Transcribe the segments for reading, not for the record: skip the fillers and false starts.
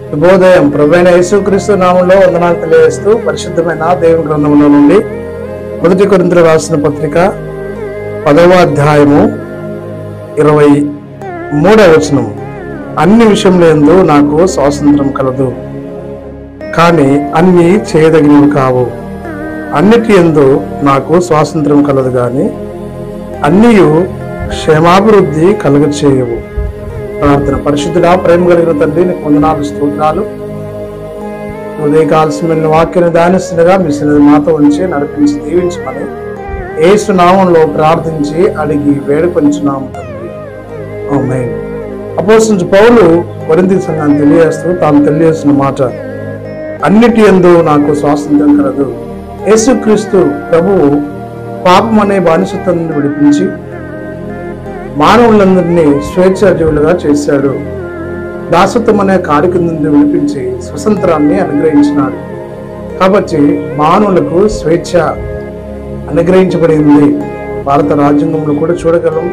శుభోదయం. ప్రభువైన యేసుక్రీస్తు నామంలో వందనాలు తెలియజేస్తూ పరిశుద్ధమైన దేవుని గ్రంథంలో నుండి 1 కొరింథీయులకు రాసిన పత్రిక 10వ అధ్యాయము 23వ వచనం. అన్ని విషయములందు నాకు స్వాతంత్రం కలదు, కానీ అన్ని చేయదగినవి కావు. అన్నిటి యందు నాకు స్వాతంత్రం కలదు, కానీ అన్నియు క్షేమాభివృద్ధి కలుగచేయవు. ప్రార్థన. పరిశుద్ధుడా, ప్రేమ కలిగిన తండ్రి, నీకు వందనాలు, స్తోత్రాలు. ఉదయకాల్సిన వాక్యాన్ని ధ్యానిస్తుండగా మీ సన్నిధి మాతో ఉంచి నడిపించి దీవించమని యేసు నామంలో ప్రార్థించి అడిగి వేడుకొంచున్నాము తండ్రి. ఆమేన్. అపోస్తలుడైన పౌలు కొరింథీ సంఘాన్ని తెలియజేస్తూ తాను తెలియజేసిన మాట, అన్నిటి యందు నాకు స్వాతంత్రం కలదు. యేసుక్రీస్తు ప్రభువు పాపం అనే బానిసత్వం నుండి విడిపించి మానవులందరినీ స్వేచ్ఛాజీవులుగా చేశాడు. దాసత్వం అనే కాడికి నుండి విడిపించి స్వతంత్రాన్ని అనుగ్రహించినాడు. కాబట్టి మానవులకు స్వేచ్ఛ అనుగ్రహించబడింది. భారత రాజ్యాంగంలో కూడా చూడగలం.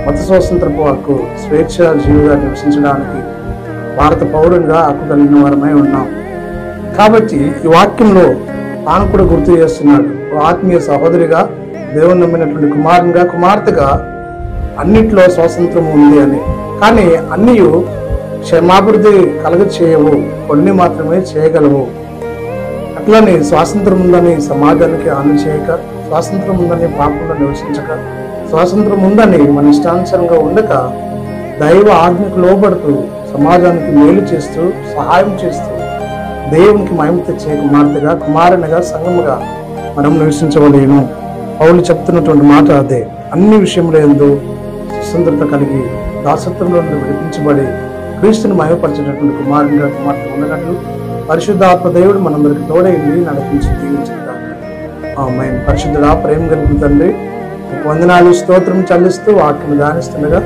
మత స్వాతంత్రపు హక్కు, స్వేచ్ఛాజీవిగా నివసించడానికి భారత పౌరునిగా హక్కు కలిగిన వారమై ఉన్నాం. కాబట్టి ఈ వాక్యంలో తాను కూడా గుర్తు చేస్తున్నాడు. ఆత్మీయ సహోదరిగా, దేవుని నమ్మినటువంటి కుమారునిగా, కుమార్తెగా అన్నిట్లో స్వాతంత్రం ఉంది అని. కానీ అన్నీ క్షేమాభివృద్ధి కలుగ చేయవు, కొన్ని మాత్రమే చేయగలవు. అట్లని స్వాతంత్రం ఉందని సమాజానికి హాని చేయక, స్వాతంత్రం ఉందని పాపంలో నివసించక, స్వాతంత్రం ఉందని మన ఇష్టానుసారంగా ఉండక, దైవ ఆజ్ఞకు లోబడుతూ సమాజానికి మేలు చేస్తూ సహాయం చేస్తూ దేవునికి మహిమ తెచ్చే కుమార్తెగా, కుమారునిగా, సంఘముగా మనం నివసించవలేను. పౌలు చెప్తున్నటువంటి మాట అదే. అన్ని విషయముల యందు స్వతంత్రత కలిగి దాసత్వంలో నుండి విడిపించబడి క్రీస్తుని మహిమపరిచేటటువంటి కుమారునిగా, కుమార్తె ఉండగలరు. పరిశుద్ధాత్మ దేవుడు మనందరికి తోడైంది నడిపించి దీవించుకుంటాం. ఆమేన్. పరిశుద్ధుడా, ప్రేమ కలిగిన తండ్రి, నీకు వందనాలు, స్తోత్రం చెల్లిస్తూ వాక్యం ధ్యానిస్తుండగా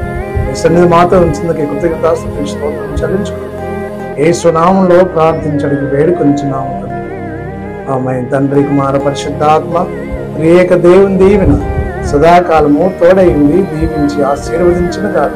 ఈ సన్నిధి మాతో ఉంచినందుకు కృతజ్ఞతాస్తుతులు, స్తోత్రం చెల్లించుకుంటాం. యేసు నామములో ప్రార్థించడానికి వేడుకొంచున్నాము తండ్రి. ఆమేన్. తండ్రి, కుమార, పరిశుద్ధాత్మ త్రియేక దేవుని దీవెన సదాకాలము తోడైంది దీవించి ఆశీర్వదించిన కాక.